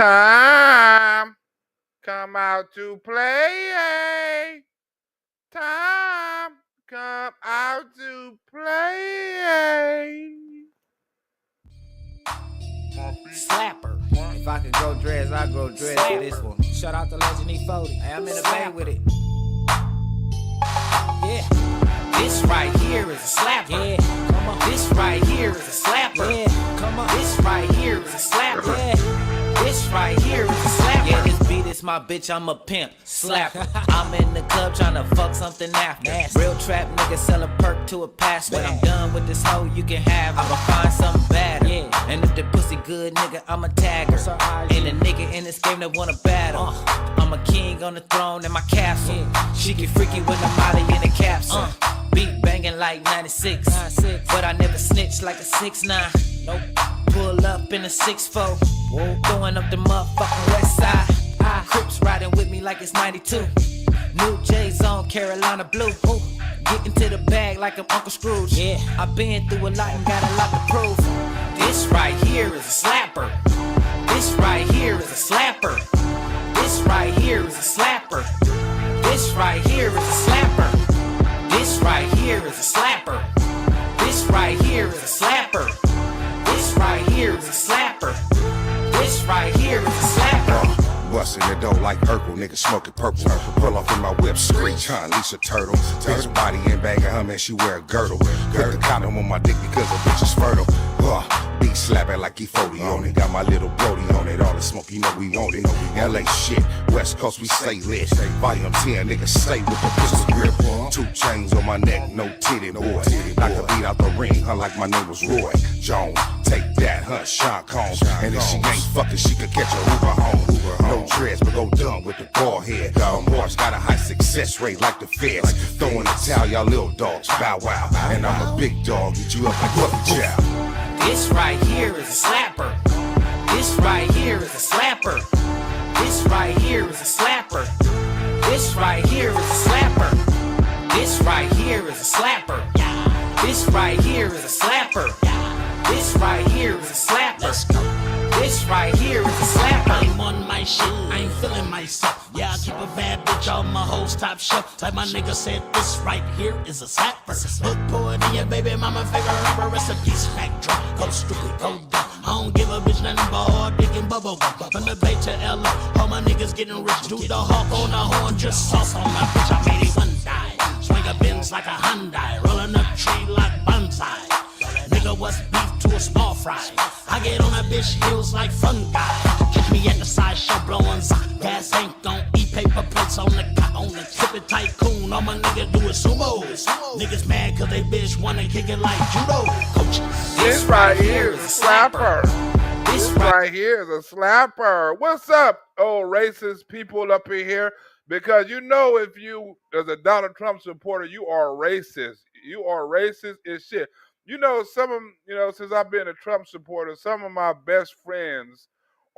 Time, come out to play. Time, come out to play. Slapper. If I could grow dreads, I'd grow dreads for this one. Shout out to Legend E40. Hey, I'm in the bay with it. Yeah. This right here is a slapper. Yeah. Come on. This right here is a slapper. Yeah. Come on. This right here is a slapper. Yeah. This right here is a slapper. Yeah, this beat is my bitch, I'm a pimp. Slapper. I'm in the club tryna fuck something after. Nasty. Real trap nigga sell a perk to a pass. When I'm done with this hoe, you can have. I'ma find something better. Yeah. And if the pussy good, nigga, I'ma tag her. Ain't a nigga in this game that wanna battle. I'm a king on the throne in my castle. Yeah. She get freaky when I'm out in the capsule. Beat banging like 96. 96. But I never snitch like a 6'9". Nope. Pull up in a 6'4". Throwing up the motherfucking west side. Crips riding with me like it's 92. New J's on Carolina blue. Getting to the bag like I'm Uncle Scrooge. Yeah. I been through a lot and got a lot to prove. This right here is a slapper. This right here is a slapper. This right here is a slapper. This right here is a slapper. This right here is a slapper. This right here is a slapper. This right here is a slapper. This right here is a slapper. Bustin' the dough like Urkel, nigga smoking purple. Pull off in my whip, screech, huh? Lisa Turtle. Bitch body and bag of her, man, she wear a girdle. Put the condom on my dick because the bitch is fertile. Beat slapping like E40 on it. Got my little Brody on it. All the smoke, you know we want it. LA shit, West Coast, we stay lit. Volume 10, nigga, stay with the pistol grip. 2 chains on my neck, no titty boy. Knock the beat out the ring, huh? Like my name was Roy Jones. Take that, huh? Sean Combs. And if she ain't fucking, she could catch a Uber home. No dreads, but go dumb with the ball head. Boys got a high success rate like the feds. Throwing the towel, y'all little dogs, bow wow. And I'm a big dog, get you up like puppy chow. This right here is a slapper. This right here is a slapper. This right here is a slapper. This right here is a slapper. This right here is a slapper. This right here is a slapper. This right here is a slapper. Let's go. This right here is a slapper. I'm on my shit, I ain't feeling myself. Yeah, I keep a bad bitch on my hoes top shelf. Like my nigga said, this right here is a slapper. Hook pour it in your baby mama favorite rapper recipe. Smack drop, go stupid, go dumb. I don't give a bitch nothing but hard dick and bubble gum. From the Bay to LA, all my niggas getting rich. Do the hawk on the horn, just sauce on my bitch. I made it one die. Swing a Benz like a Hyundai, rolling up tree like bonsai. Nigga, what's beef to a small fry? I get on a bitch heels like fun guy. Catch me at the sideshow blowing sock. Gas ain't gon' eat paper plates on the cot. On the tippy tycoon, all my nigga do is sumo. Niggas mad cause they bitch wanna kick it like judo. Coach, This right here is a slapper. This right here is a slapper. What's up, old racist people up in here? Because you know if you, as a Donald Trump supporter, you are racist. You are racist as shit. You know, since I've been a Trump supporter, some of my best friends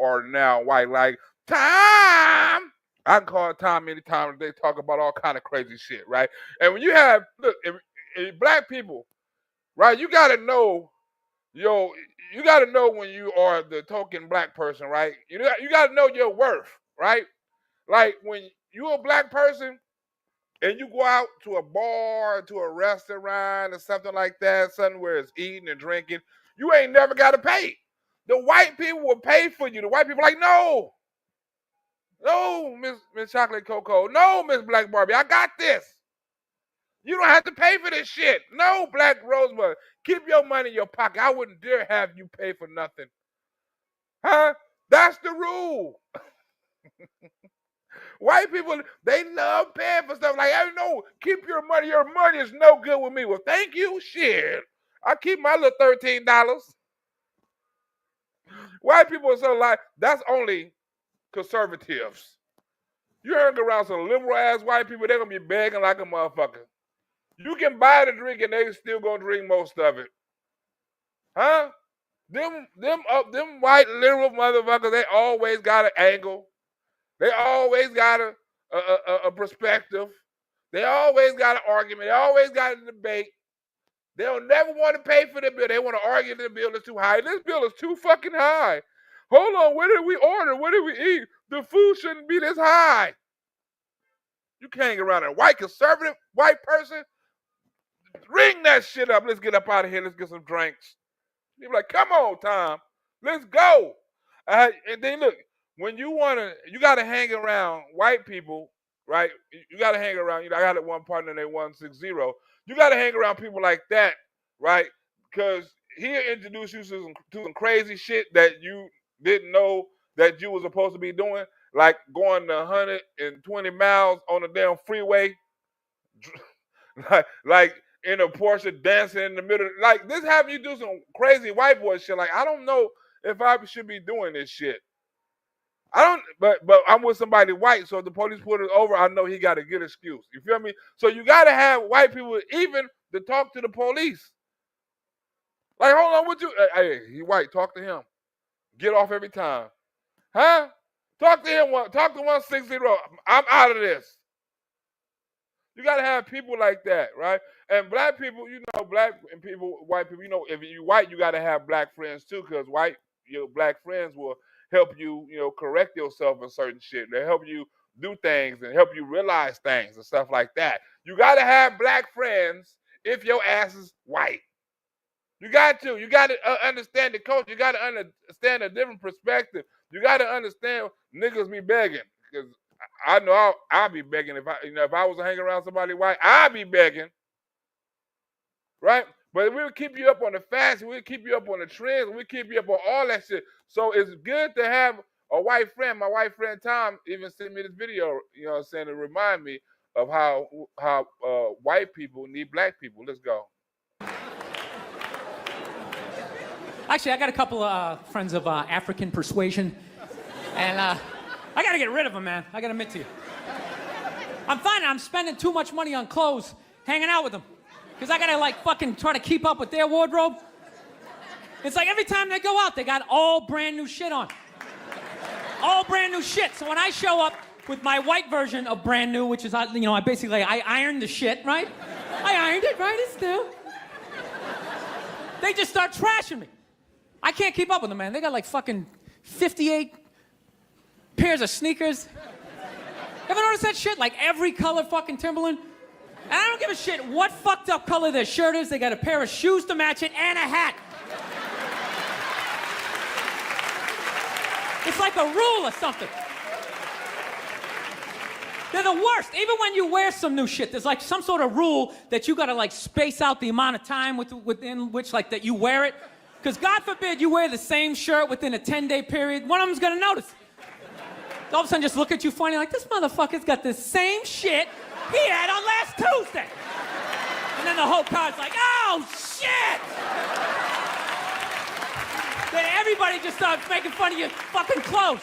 are now white. Like, Tom! I can call Tom anytime they talk about all kind of crazy shit, right? And when you have, look, if black people, right, you got to know, you got to know when you are the token black person, right? You got to know your worth, right? Like, when you're a black person, and you go out to a bar, to a restaurant, or something like that, something where it's eating and drinking, you ain't never got to pay. The white people will pay for you. The white people are like, no, Miss Chocolate Cocoa, no, Miss Black Barbie, I got this. You don't have to pay for this shit. No, Black Rosebud, keep your money in your pocket. I wouldn't dare have you pay for nothing. Huh? That's the rule. White people, they love paying for stuff. Like, I know, keep your money. Your money is no good with me. Well, thank you. Shit. I keep my little $13. White people are so like, that's only conservatives. You hang around some liberal-ass white people, they're going to be begging like a motherfucker. You can buy the drink and they still going to drink most of it. Huh? Them white liberal motherfuckers, they always got an angle. They always got a perspective. They always got an argument. They always got a debate. They don't never want to pay for the bill. They want to argue the bill is too high. This bill is too fucking high. Hold on, what did we order? What did we eat? The food shouldn't be this high. You can't get around a white conservative white person. Ring that shit up. Let's get up out of here. Let's get some drinks. You be like, come on, Tom. Let's go. And then look, when you got to hang around white people, right? You got to hang around. I got one partner named 160. You got to hang around people like that, right? Because he'll introduce you to some crazy shit that you didn't know that you were supposed to be doing, like going 120 miles on a damn freeway, like in a Porsche dancing in the middle. Like this having you do some crazy white boy shit. Like I don't know if I should be doing this shit. I don't, but I'm with somebody white, so if the police put it over, I know he got a good excuse. You feel me? So you got to have white people even to talk to the police. Like, hold on, what you? Hey, he white. Talk to him. Get off every time, huh? Talk to him. Talk to 160. I'm out of this. You got to have people like that, right? And black people, black and people, white people, if you white, you got to have black friends too, because your black friends will help you, correct yourself in certain shit. They help you do things and help you realize things and stuff like that. You got to have black friends if your ass is white. You got to understand the culture. You got to understand a different perspective. You got to understand niggas be begging, because I know I'll be begging if I was hanging around somebody white, I'd be begging, right? But we'll keep you up on the fashion, we'll keep you up on the trends, we'll keep you up on all that shit. So it's good to have a white friend. My white friend Tom even sent me this video, saying to remind me of how white people need black people. Let's go. Actually, I got a couple of friends of African persuasion, and I gotta get rid of them, man. I gotta admit to you. I'm finding I'm spending too much money on clothes hanging out with them, because I gotta fucking try to keep up with their wardrobe. It's like every time they go out, they got all brand new shit on. All brand new shit. So when I show up with my white version of brand new, which is, I ironed the shit, right? I ironed it, right? It's new. They just start trashing me. I can't keep up with them, man. They got fucking 58 pairs of sneakers. Ever notice that shit? Every color fucking Timberland. And I don't give a shit what fucked up color their shirt is. They got a pair of shoes to match it and a hat. It's like a rule or something. They're the worst. Even when you wear some new shit, there's some sort of rule that you gotta space out the amount of time within which that you wear it. Because God forbid you wear the same shirt within a 10-day period, one of them's gonna notice. All of a sudden just look at you funny this motherfucker's got the same shit he had on last Tuesday. And then the whole crowd's like, oh shit! Then everybody just starts making fun of your fucking clothes.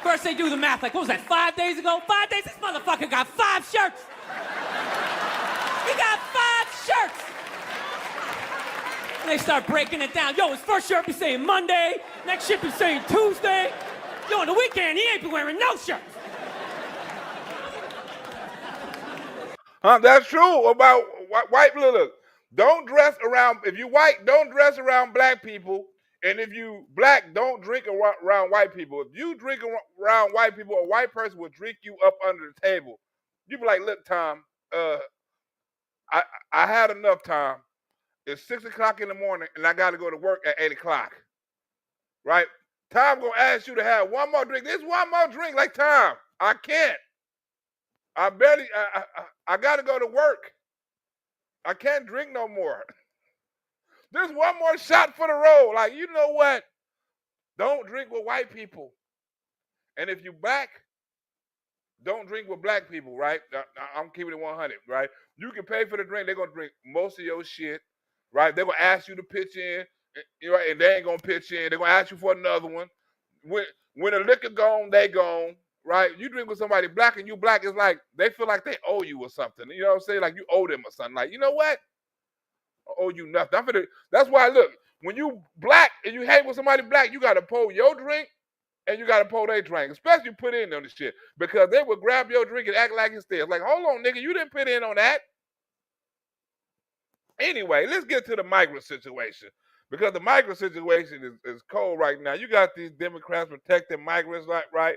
First they do the math, what was that, 5 days ago? 5 days, this motherfucker got 5 shirts. He got 5 shirts. And they start breaking it down. Yo, his first shirt be saying Monday, next shirt be saying Tuesday. Yo, on the weekend, he ain't be wearing no shirts. That's true about white people. Look, don't dress around, if you white, don't dress around black people. And if you black, don't drink around white people. If you drink around white people, a white person will drink you up under the table. You be like, look, Tom, I had enough time. It's 6 o'clock in the morning, and I got to go to work at 8 o'clock. Right? Tom gonna ask you to have one more drink. This one more drink, like Tom. I can't. I got to go to work. I can't drink no more. There's one more shot for the road. You know what? Don't drink with white people. And if you black, don't drink with black people, right? I'm keeping it 100, right? You can pay for the drink. They're going to drink most of your shit, right? They're going to ask you to pitch in, and they ain't going to pitch in. They're going to ask you for another one. When the liquor gone, they gone, right? You drink with somebody black and you black, it's like they feel like they owe you or something. You know what I'm saying? Like you owe them or something. You know what? I owe you nothing. That's why, look, when you black and you hang with somebody black, you got to pour your drink and you got to pour their drink, especially put in on this shit, because they will grab your drink and act like it's theirs. Hold on, nigga, you didn't put in on that. Anyway, let's get to the migrant situation, because the migrant situation is cold right now. You got these Democrats protecting migrants, right?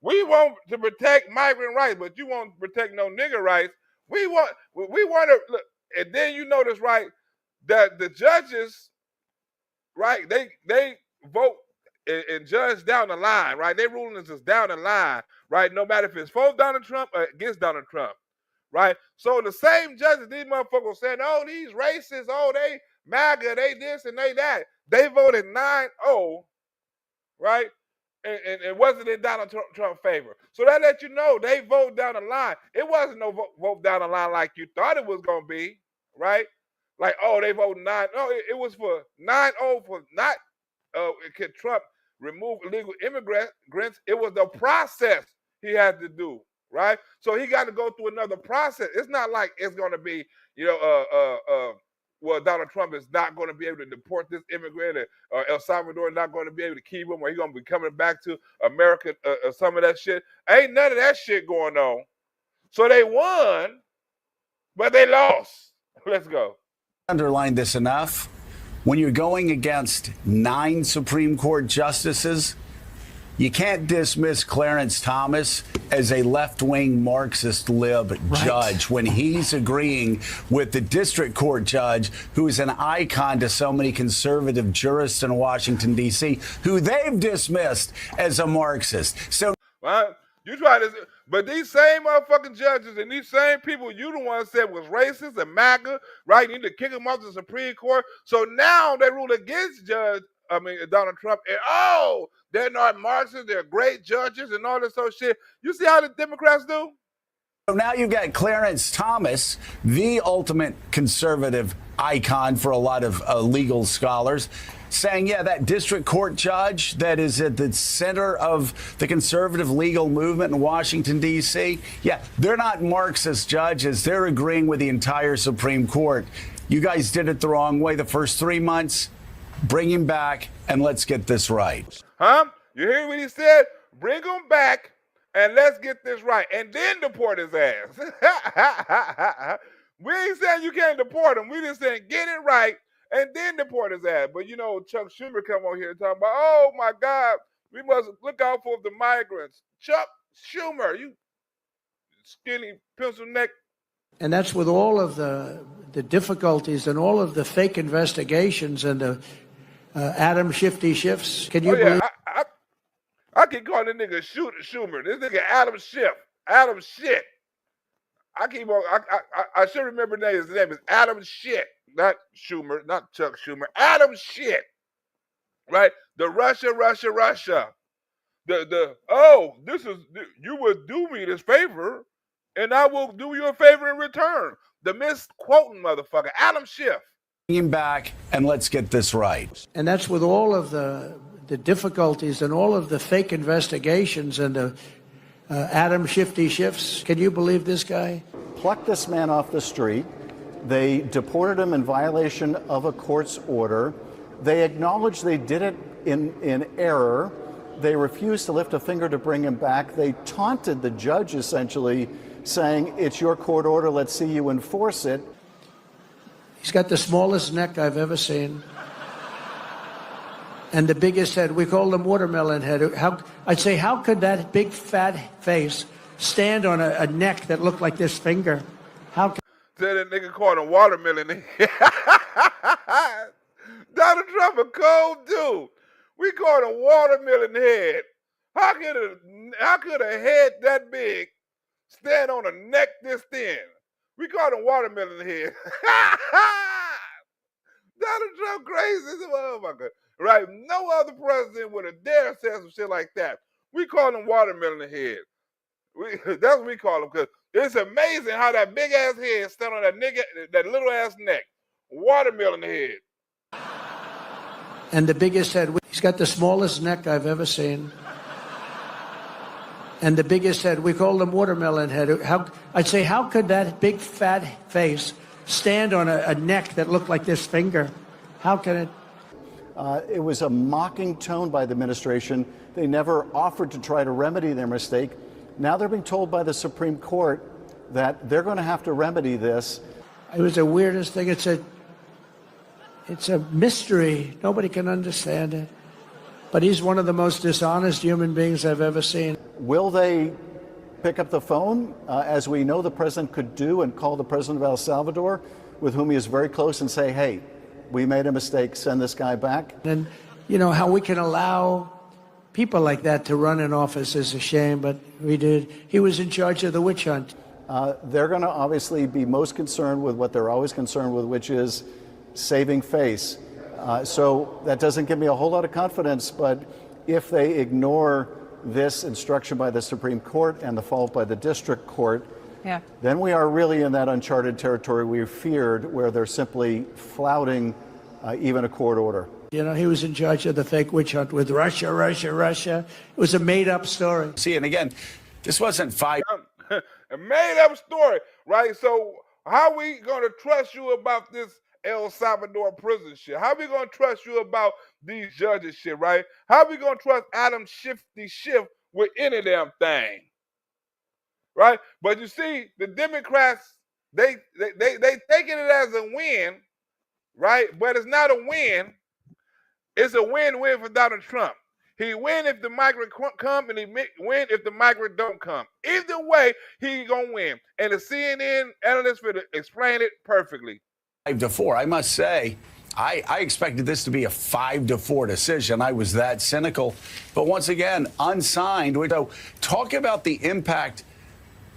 We want to protect migrant rights, but you won't protect no nigger rights. We want to look, and then you notice, right, that the judges, right, they vote and judge down the line, right? They rulings is down the line, right? No matter if it's for Donald Trump or against Donald Trump, right? So the same judges, these motherfuckers saying, oh, these racists, oh, they MAGA, they this and they that. They voted 9-0, right? And it wasn't in Donald Trump's favor. So that lets you know they vote down the line. It wasn't no vote down the line like you thought it was going to be, right? Like, oh, they voted 9. No, it was for 9-0 for not can Trump remove illegal immigrants. It was the process he had to do, right? So he got to go through another process. It's not like it's going to be, well, Donald Trump is not going to be able to deport this immigrant, or El Salvador is not going to be able to keep him, or he's going to be coming back to America, some of that shit. Ain't none of that shit going on. So they won, but they lost. Let's go. Underline this enough. When you're going against 9 Supreme Court justices, you can't dismiss Clarence Thomas as a left-wing Marxist lib judge when he's agreeing with the district court judge, who is an icon to so many conservative jurists in Washington, D.C., who they've dismissed as a Marxist. So, you try to, but these same motherfucking judges and these same people you the one said was racist and MAGA, right? You need to kick them off the Supreme Court. So now they rule against Donald Trump, and oh, they're not Marxists, they're great judges and all this other shit. You see how the Democrats do? So now you've got Clarence Thomas, the ultimate conservative icon for a lot of legal scholars, saying, yeah, that district court judge that is at the center of the conservative legal movement in Washington, D.C., yeah, they're not Marxist judges. They're agreeing with the entire Supreme Court. You guys did it the wrong way the first 3 months. Bring him back, and let's get this right. Huh? You hear what he said? Bring him back, and let's get this right. And then deport his ass. We ain't saying you can't deport him. We just saying get it right, and then deport his ass. But, you know, Chuck Schumer come on here and talk about, oh, my God, we must look out for the migrants. Chuck Schumer, you skinny pencil neck. And that's with all of the difficulties and all of the fake investigations and the Adam Shifty Shifts. Can you believe? I keep calling this nigga Schumer. This nigga Adam Schiff. Adam Shit. I should remember his name is Adam Shit. Not Schumer, not Chuck Schumer. Adam Shit. Right? The Russia. You would do me this favor, and I will do you a favor in return. The misquoting motherfucker, Adam Schiff. Bring him back, and let's get this right. And that's with all of the difficulties and all of the fake investigations and the Adam Shifty Shifts. Can you believe this guy? Plucked this man off the street. They deported him in violation of a court's order. They acknowledged they did it in error. They refused to lift a finger to bring him back. They taunted the judge, essentially, saying, it's your court order, let's see you enforce it. He's got the smallest neck I've ever seen. And the biggest head. We call him watermelon head. I'd say, how could that big fat face stand on a neck that looked like this finger? How could... Said that nigga called him watermelon. Donald Trump a cold dude. We called him watermelon head. How could a head that big stand on a neck this thin? We called him watermelon head. Donald Trump crazy as a motherfucker. Right? No other president would have dared say some shit like that. We call him watermelon head. That's what we call him, because it's amazing how that big ass head stand on that nigga, that little ass neck. Watermelon head. And the biggest head. He's got the smallest neck I've ever seen. And the biggest head. We call him watermelon head. I'd say, how could that big fat face stand on a neck that looked like this finger? How can it? It was a mocking tone by the administration. They never offered to try to remedy their mistake. Now they're being told by the Supreme Court that they're going to have to remedy this. It was the weirdest thing. It said, It's a mystery. Nobody can understand it. But he's one of the most dishonest human beings I've ever seen. Will they pick up the phone, as we know the president could do, and call the president of El Salvador, with whom he is very close, and say, hey, we made a mistake, send this guy back? And, you know, how we can allow people like that to run an office is a shame, but we did. He was in charge of the witch hunt. They're going to obviously be most concerned with what they're always concerned with, which is saving face. So that doesn't give me a whole lot of confidence, but if they ignore this instruction by the Supreme Court and the fault by the district court, then we are really in that uncharted territory we feared, where they're simply flouting even a court order. You know, he was in charge of the fake witch hunt with Russia. It was a made-up story. See, and again, this wasn't five. A made-up story, right? So how are we going to trust you about this El Salvador prison shit? How are we going to trust you about these judges shit, right? How are we going to trust Adam Shifty Schiff with any damn thing, right? But you see, the Democrats, they taking it as a win, right? But it's not a win. It's a win-win for Donald Trump. He win if the migrant come, and he win if the migrant don't come. Either way, he gonna win. And the CNN analyst will explain it perfectly. 5-4. I must say, I expected this to be a 5-4 decision. I was that cynical. But once again, unsigned. So talk about the impact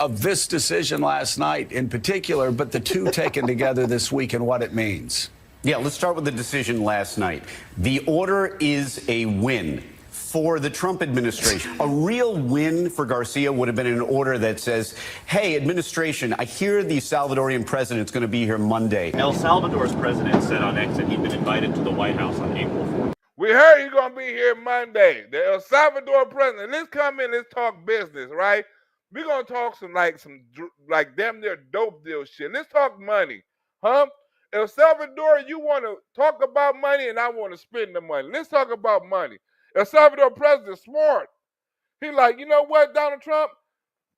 of this decision last night in particular, but the two taken together this week and what it means. Yeah, let's start with the decision last night. The order is a win for the Trump administration. A real win for Garcia would have been an order that says, hey, administration, I hear the Salvadorian president's going to be here Monday. El Salvador's president said on X that he'd been invited to the White House on April 4th. We heard he's going to be here Monday. The El Salvador president. Let's come in, let's talk business, right? We're going to talk some damn near dope deal shit. Let's talk money, huh? El Salvador, you want to talk about money, and I want to spend the money. Let's talk about money. El Salvador president smart. He like, you know what, Donald Trump?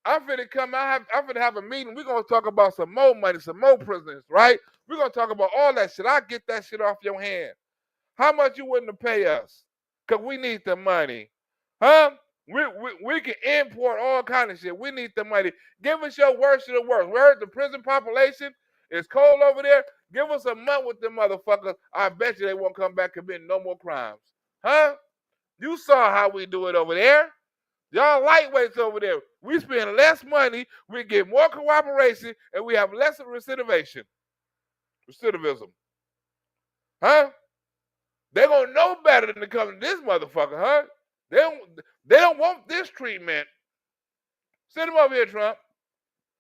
I'm finna come out. I'm finna have a meeting. We're going to talk about some more money, some more presidents, right? We're going to talk about all that shit. I'll get that shit off your hand. How much you willing to pay us? Because we need the money. Huh? We can import all kind of shit. We need the money. Give us your worst of the worst. We heard the prison population is cold over there. Give us a month with them motherfuckers. I bet you they won't come back committing no more crimes. Huh? You saw how we do it over there. Y'all lightweights over there. We spend less money, we get more cooperation, and we have less recidivism. Huh? They're gonna know better than to come to this motherfucker, huh? They don't want this treatment. Send them over here, Trump.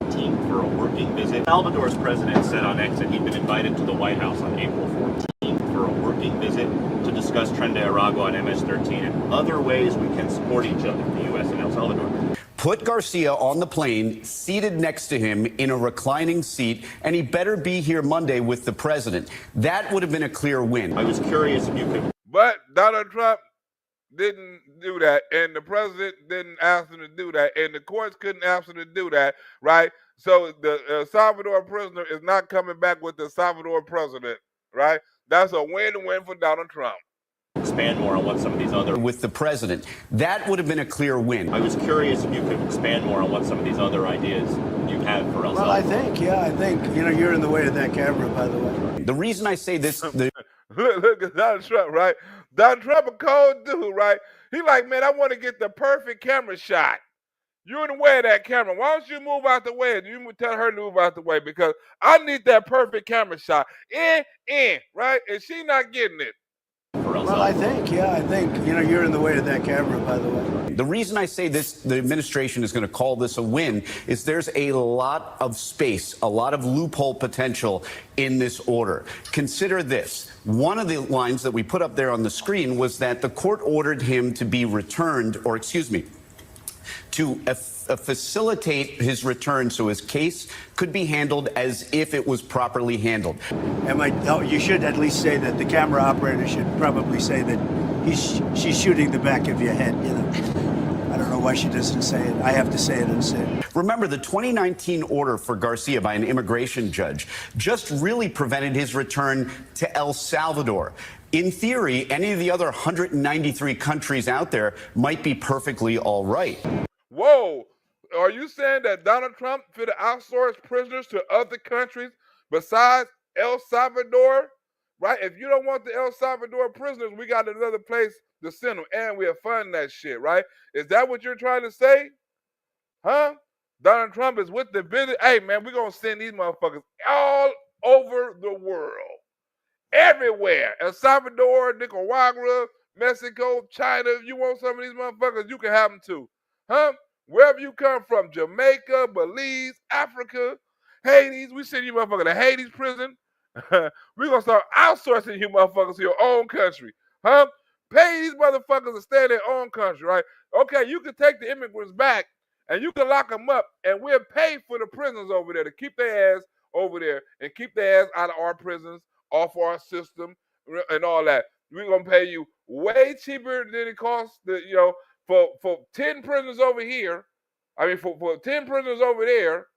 Team for a working visit. Salvador's president said on X that he'd been invited to the White House on April 14th for a working visit to discuss Tren de Aragua and MS-13 and other ways we can support each other, the U.S. and El Salvador. Put Garcia on the plane, seated next to him in a reclining seat, and he better be here Monday with the president. That would have been a clear win. I was curious if you could. But Donald Trump didn't do that, and the president didn't ask him to do that, and the courts couldn't ask him to do that, right? So the Salvador prisoner is not coming back with the Salvador president, right? That's a win-win for Donald Trump. Expand more on what some of these other with the president. That would have been a clear win. I was curious if you could expand more on what some of these other ideas you have for El Salvador. Well, I think, you're in the way of that camera, by the way. The reason I say this... Look at Donald Trump, right? Donald Trump a cold dude, right? He like, man, I want to get the perfect camera shot. You're in the way of that camera. Why don't you move out the way? You tell her to move out the way because I need that perfect camera shot. Right? And she not getting it. Well, I think, you're in the way of that camera, by the way. The reason I say this, the administration is going to call this a win, is there's a lot of space, a lot of loophole potential in this order. Consider this. One of the lines that we put up there on the screen was that the court ordered him to be returned, or excuse me, to facilitate his return so his case could be handled as if it was properly handled. You should at least say that the camera operator should probably say that she's shooting the back of your head, I don't know why she doesn't say it. I have to say it and say it. Remember, the 2019 order for Garcia by an immigration judge just really prevented his return to El Salvador. In theory, any of the other 193 countries out there might be perfectly all right. Whoa, are you saying that Donald Trump should outsource prisoners to other countries besides El Salvador? Right? If you don't want the El Salvador prisoners, we got another place to send them, and we are funding that shit, right? Is that what you're trying to say? Huh? Donald Trump is with the business. Hey, man, we're going to send these motherfuckers all over the world. Everywhere. El Salvador, Nicaragua, Mexico, China. If you want some of these motherfuckers, you can have them too. Huh? Wherever you come from, Jamaica, Belize, Africa, Haiti, we send you motherfuckers to Haiti's prison. We're going to start outsourcing you motherfuckers to your own country. Huh? Pay these motherfuckers to stay in their own country, right? Okay, you can take the immigrants back and you can lock them up and we'll pay for the prisons over there to keep their ass over there and keep their ass out of our prisons, off our system, and all that. We're going to pay you way cheaper than it costs, for 10 prisoners over here. I mean, for 10 prisoners over there,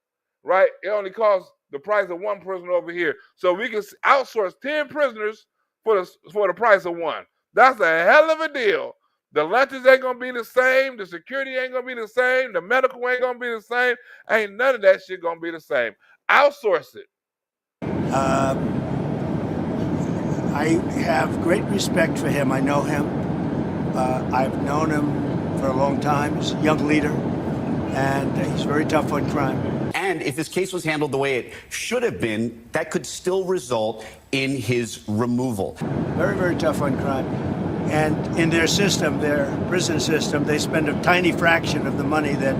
right, it only costs the price of one prisoner over here. So we can outsource 10 prisoners for the price of one. That's a hell of a deal. The lunches ain't gonna be the same. The security ain't gonna be the same. The medical ain't gonna be the same. Ain't none of that shit gonna be the same. Outsource it. I have great respect for him. I know him. I've known him for a long time. He's a young leader, and he's very tough on crime. And if his case was handled the way it should have been, that could still result in his removal. Very, very tough on crime. And in their system, their prison system, they spend a tiny fraction of the money that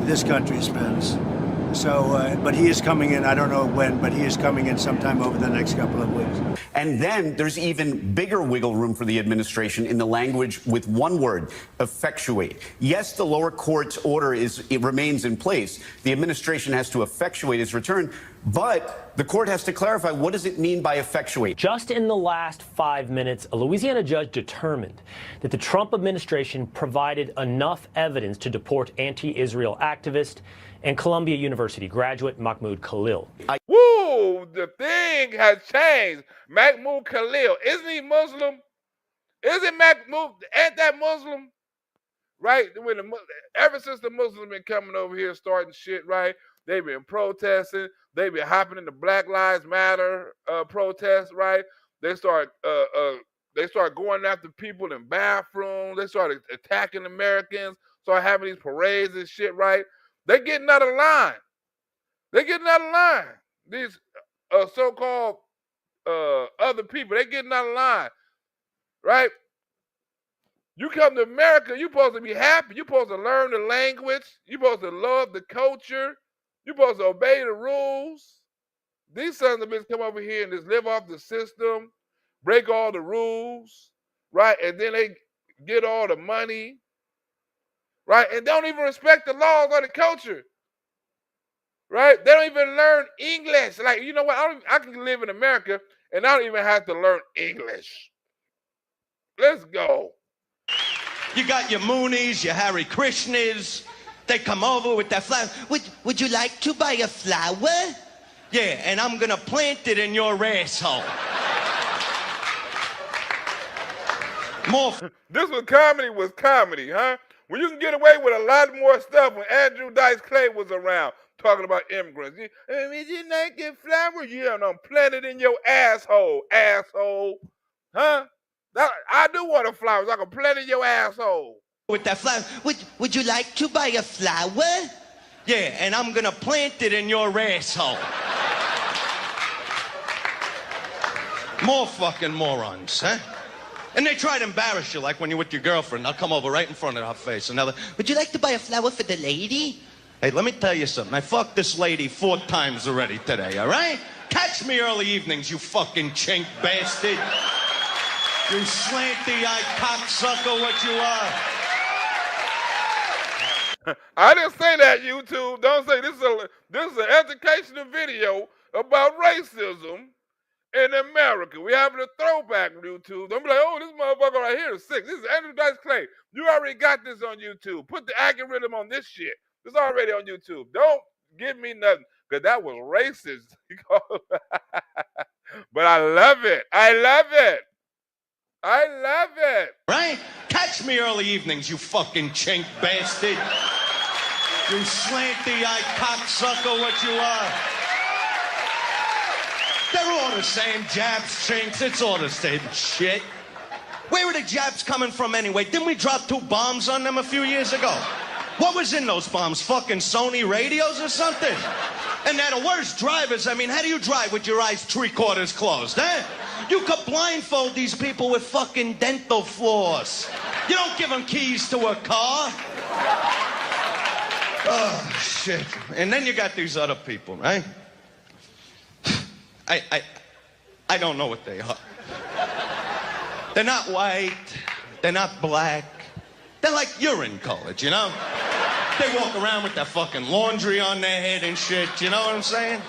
this country spends. So, but he is coming in, I don't know when, but he is coming in sometime over the next couple of weeks. And then there's even bigger wiggle room for the administration in the language with one word: effectuate. Yes, the lower court's order remains in place. The administration has to effectuate his return, but the court has to clarify, what does it mean by effectuate? Just in the last 5 minutes, a Louisiana judge determined that the Trump administration provided enough evidence to deport anti-Israel activist and Columbia University graduate Mahmoud Khalil. Woo! The thing has changed. Mahmoud Khalil, isn't he Muslim? Isn't Mahmoud, ain't that Muslim? Right? Ever since the Muslims been coming over here starting shit, right? They've been protesting. They've been hopping in the Black Lives Matter protests, right? They start going after people in bathrooms. They started attacking Americans. Start having these parades and shit, right? They're getting out of line. They're getting out of line. These so-called other people, they're getting out of line, right? You come to America, you're supposed to be happy. You're supposed to learn the language. You're supposed to love the culture. You're supposed to obey the rules. These sons of bitches come over here and just live off the system, break all the rules, right? And then they get all the money, right? And don't even respect the laws or the culture, right? They don't even learn English. Like, you know what? I can live in America and I don't even have to learn English. Let's go. You got your Moonies, your Hare Krishnas. They come over with that flower. Would you like to buy a flower? Yeah, and I'm gonna plant it in your asshole. This was comedy, huh? When you can get away with a lot more stuff when Andrew Dice Clay was around talking about immigrants. Would you like a flower? Yeah, and I'm planted in your asshole, Huh? I do want a flower. So I can plant in your asshole. With that flower. Would you like to buy a flower? Yeah, and I'm gonna plant it in your asshole. More fucking morons, huh? And they try to embarrass you, like when you're with your girlfriend. They'll come over right in front of her face and they'll, would you like to buy a flower for the lady? Hey, let me tell you something. I fucked this lady 4 times already today, all right? Catch me early evenings, you fucking chink bastard. You slanty-eyed cocksucker, what you are. I didn't say that, YouTube. Don't say this is an educational video about racism in America. We having a throwback on YouTube. Don't be like, oh, this motherfucker right here is sick. This is Andrew Dice Clay. You already got this on YouTube. Put the algorithm on this shit. It's already on YouTube. Don't give me nothing, because that was racist. But I love it. I love it. I love it. Right? Catch me early evenings, you fucking chink bastard. You slanty-eyed cocksucker, what you are. They're all the same, Japs, chinks, it's all the same shit. Where were the Japs coming from anyway? Didn't we drop 2 bombs on them a few years ago? What was in those bombs? Fucking Sony radios or something? And they're the worst drivers. I mean, how do you drive with your eyes 3/4 closed, eh? You could blindfold these people with fucking dental floss. You don't give them keys to a car. Oh, shit. And then you got these other people, right? I don't know what they are. They're not white. They're not black. They're like urine colored, you know? They walk around with that fucking laundry on their head and shit, you know what I'm saying?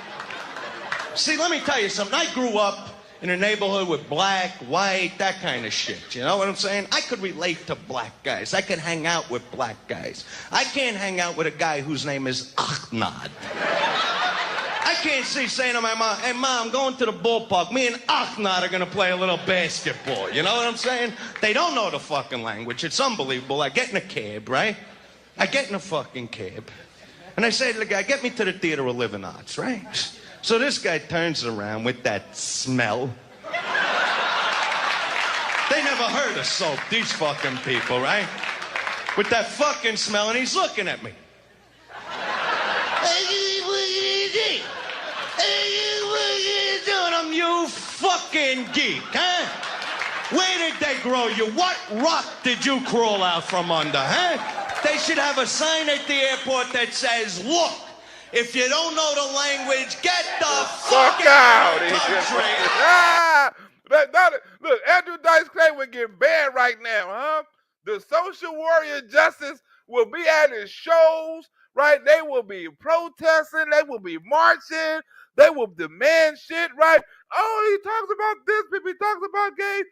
See, let me tell you something. I grew up in a neighborhood with black, white, that kind of shit, you know what I'm saying? I could relate to black guys. I could hang out with black guys. I can't hang out with a guy whose name is Ahmad. I can't see saying to my mom, hey, Mom, I'm going to the ballpark. Me and Ahmad are going to play a little basketball. You know what I'm saying? They don't know the fucking language. It's unbelievable. I get in a cab, right? I get in a fucking cab. And I say to the guy, get me to the Theater of Living Arts, right? So this guy turns around with that smell. They never heard of soap, these fucking people, right? With that fucking smell, and he's looking at me. I'm you fucking geek, huh? Where did they grow you? What rock did you crawl out from under, huh? They should have a sign at the airport that says, look, if you don't know the language, get the fuck out of the country. Look, Andrew Dice Clay would get banned right now, huh? The social warrior justice will be at his shows, right? They will be protesting. They will be marching. They will demand shit, right? Oh, he talks about this, people. He talks about gays.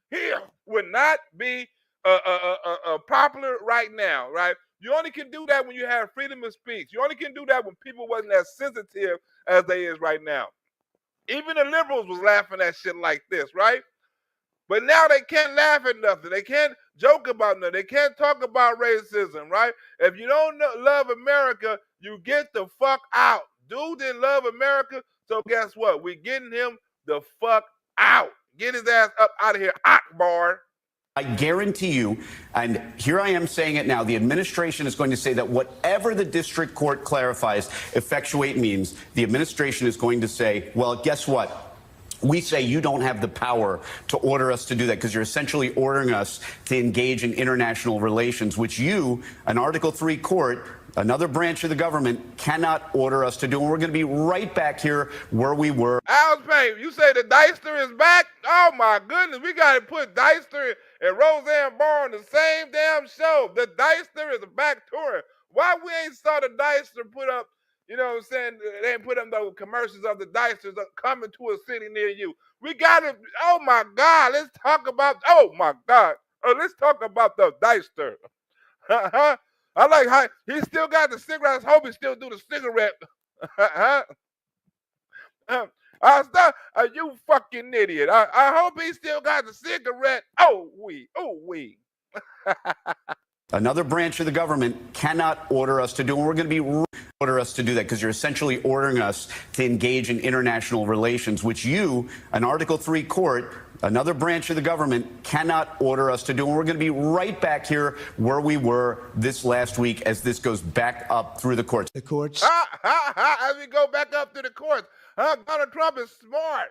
He would not be popular right now, right? You only can do that when you have freedom of speech. You only can do that when people wasn't as sensitive as they is right now. Even the liberals was laughing at shit like this, right? But now they can't laugh at nothing. They can't joke about nothing. They can't talk about racism, right? If you don't love America, you get the fuck out. Dude didn't love America, so guess what? We're getting him the fuck out. Get his ass up out of here, Akbar. I guarantee you, and here I am saying it now, the administration is going to say that whatever the district court clarifies effectuate means, the administration is going to say, well, guess what? We say you don't have the power to order us to do that because you're essentially ordering us to engage in international relations, which you, an Article 3 court, another branch of the government, cannot order us to do. And we're going to be right back here where we were. Alice Payne, you say the Deister is back? Oh, my goodness. We got to put Deister and Roseanne Barr on the same damn show. The Deister is back touring. Why we ain't saw the Deister put up, you know what I'm saying? They ain't put up those commercials of the Deisters coming to a city near you. We got to, oh, my God. Let's talk about, oh, my God. Let's talk about the Deister. I like how he still got the cigarettes. Hope he still do the cigarette. You fucking idiot. I hope he still got the cigarette. Oh, we. Another branch of the government cannot order us to do, and we're going to be order us to do that because you're essentially ordering us to engage in international relations, which you, an Article 3 court, another branch of the government, cannot order us to do. And we're going to be right back here where we were this last week as this goes back up through the courts. The courts. As we go back up to the courts. Donald Trump is smart,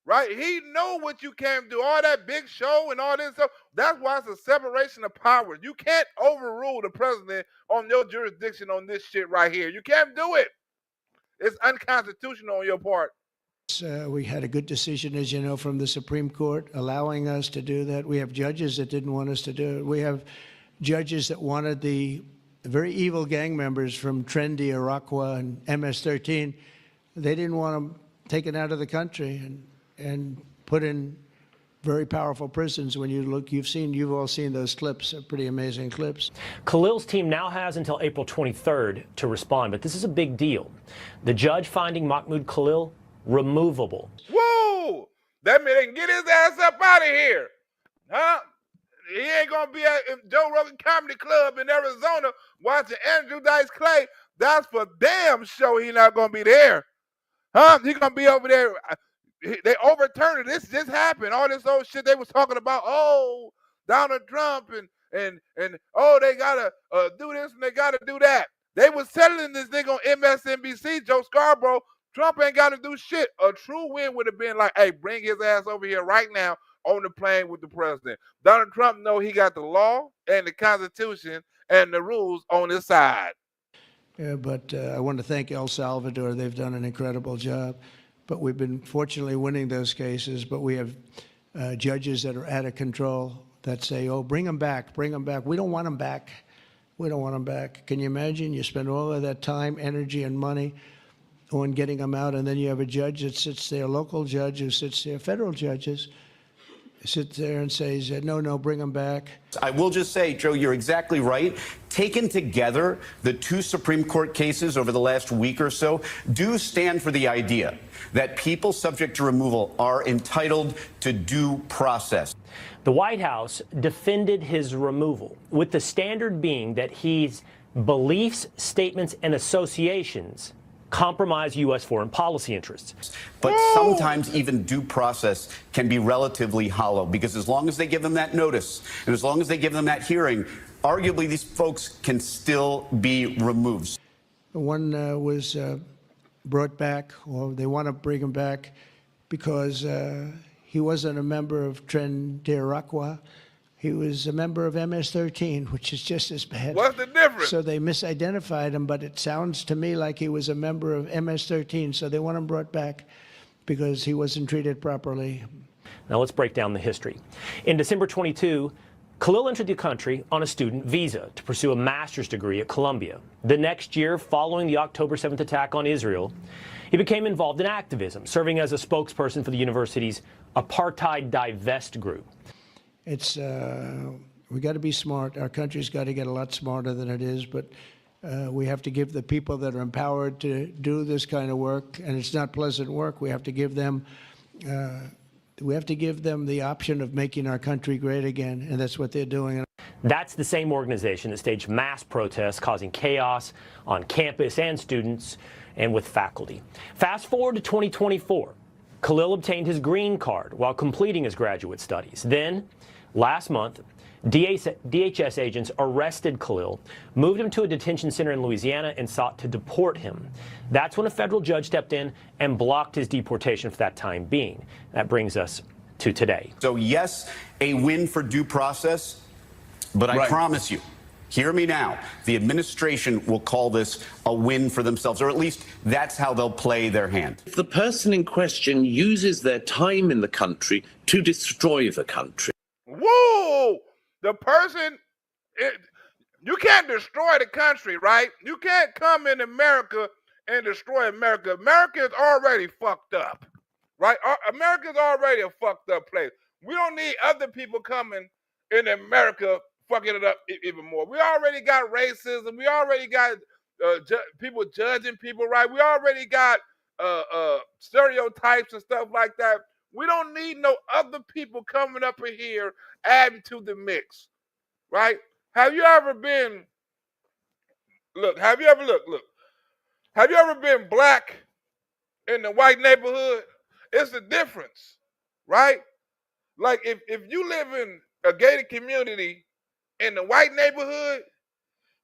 right? He know what you can do. All that big show and all this stuff. That's why it's a separation of powers. You can't overrule the president on your jurisdiction on this shit right here. You can't do it. It's unconstitutional on your part. We had a good decision, as you know, from the Supreme Court allowing us to do that. We have judges that didn't want us to do it. We have judges that wanted the very evil gang members from Trendy, Iroquois, and MS-13. They didn't want them taken out of the country and put in very powerful prisons. When you look, you've all seen those clips, pretty amazing clips. Khalil's team now has until April 23rd to respond, but this is a big deal. The judge finding Mahmoud Khalil removable. Whoa! That means they can get his ass up out of here. Huh? He ain't gonna be at Joe Rogan Comedy Club in Arizona watching Andrew Dice Clay. That's for damn sure he not gonna be there. Huh? He gonna be over there. They overturned it. This just happened. All this old shit they was talking about. Oh, Donald Trump and oh, they gotta do this and they gotta do that. They was settling this nigga on MSNBC, Joe Scarborough. Trump ain't got to do shit. A true win would have been like, hey, bring his ass over here right now on the plane with the president. Donald Trump know he got the law and the Constitution and the rules on his side. Yeah, but I want to thank El Salvador. They've done an incredible job. But we've been fortunately winning those cases. But we have judges that are out of control that say, oh, bring them back, bring them back. We don't want them back. We don't want them back. Can you imagine? You spend all of that time, energy, and money on getting them out, and then you have a judge that sits there, a local judge who sits there, federal judges, sit there and says, no, bring them back. I will just say, Joe, you're exactly right. Taken together, the two Supreme Court cases over the last week or so do stand for the idea that people subject to removal are entitled to due process. The White House defended his removal, with the standard being that his beliefs, statements, and associations compromise U.S. foreign policy interests. But sometimes even due process can be relatively hollow, because as long as they give them that notice and as long as they give them that hearing, arguably these folks can still be removed. One was brought back, or they want to bring him back because he wasn't a member of Tren de Aragua. He was a member of MS-13, which is just as bad. What's the difference? So they misidentified him, but it sounds to me like he was a member of MS-13, so they want him brought back because he wasn't treated properly. Now let's break down the history. In December 22, Khalil entered the country on a student visa to pursue a master's degree at Columbia. The next year, following the October 7th attack on Israel, he became involved in activism, serving as a spokesperson for the university's Apartheid Divest group. It's we got to be smart. Our country's got to get a lot smarter than it is, but we have to give the people that are empowered to do this kind of work, and it's not pleasant work. We have to give them the option of making our country great again, and that's what they're doing. That's the same organization that staged mass protests, causing chaos on campus and students and with faculty. Fast forward to 2024. Khalil obtained his green card while completing his graduate studies. Then, last month, DHS agents arrested Khalil, moved him to a detention center in Louisiana, and sought to deport him. That's when a federal judge stepped in and blocked his deportation for that time being. That brings us to today. So yes, a win for due process, but I promise you, hear me now, the administration will call this a win for themselves, or at least that's how they'll play their hand. If the person in question uses their time in the country to destroy the country. Whoa! The person, you can't destroy the country, right? You can't come in America and destroy America. America is already fucked up, right? America is already a fucked up place. We don't need other people coming in America fucking it up even more. We already got racism. We already got people judging people, right? We already got stereotypes and stuff like that. We don't need no other people coming up in here adding to the mix, right? Have you ever been, have you ever been black in the white neighborhood? It's a difference, right? Like if you live in a gated community in the white neighborhood,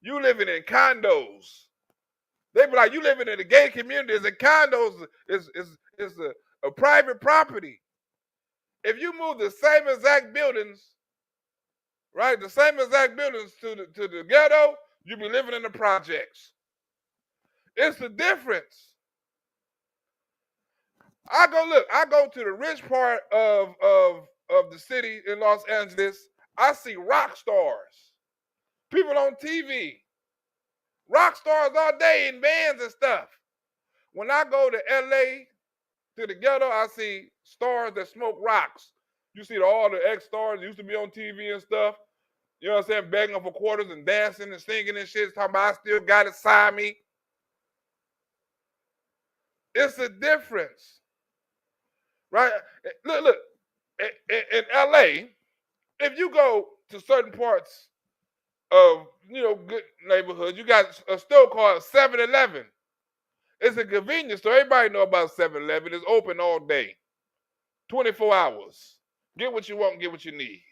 you living in condos. They be like, you living in a gated community, and condos is a private property. If you move the same exact buildings, right, the same exact buildings to the ghetto, you be living in the projects. It's the difference. I go to the rich part of the city in Los Angeles. I see rock stars, people on TV, rock stars all day in bands and stuff. When I go to LA to the ghetto, I see stars that smoke rocks. You see all the ex-stars used to be on TV and stuff. You know what I'm saying? Begging for quarters and dancing and singing and shit. Talking about I still got it, sign me. It's a difference, right? Look. In LA, if you go to certain parts of, good neighborhoods, you got a store called 7-Eleven. It's a convenience store. Everybody know about 7-Eleven. It's open all day, 24 hours. Get what you want, get what you need.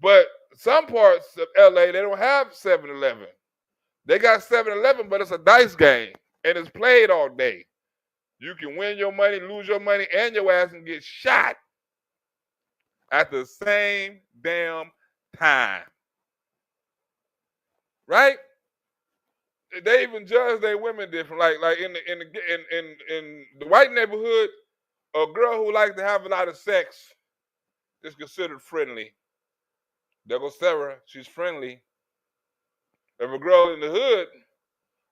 But some parts of LA, they don't have 7-Eleven. They got 7-Eleven, but it's a dice game, and it's played all day. You can win your money, lose your money, and your ass can get shot at the same damn time. Right? They even judge their women different. Like in the white neighborhood, a girl who likes to have a lot of sex is considered friendly. There goes Sarah, she's friendly. If a girl in the hood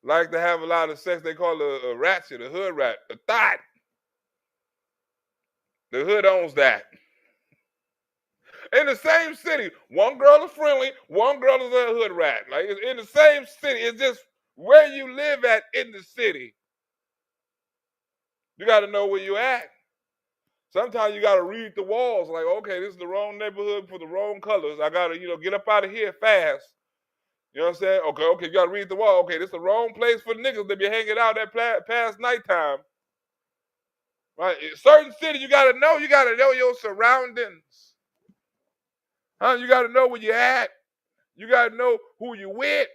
likes to have a lot of sex, they call her a ratchet, a hood rat, a thot. The hood owns that. In the same city, one girl is friendly, one girl is a hood rat. Like, it's in the same city. It's just where you live at in the city. You got to know where you at. Sometimes you got to read the walls. Like, okay, this is the wrong neighborhood for the wrong colors. I got to, get up out of here fast. You know what I'm saying? Okay, you got to read the wall. Okay, this is the wrong place for niggas to be hanging out at past nighttime. Right? In certain cities, you got to know your surroundings. Huh? You got to know where you're at. You got to know who you with.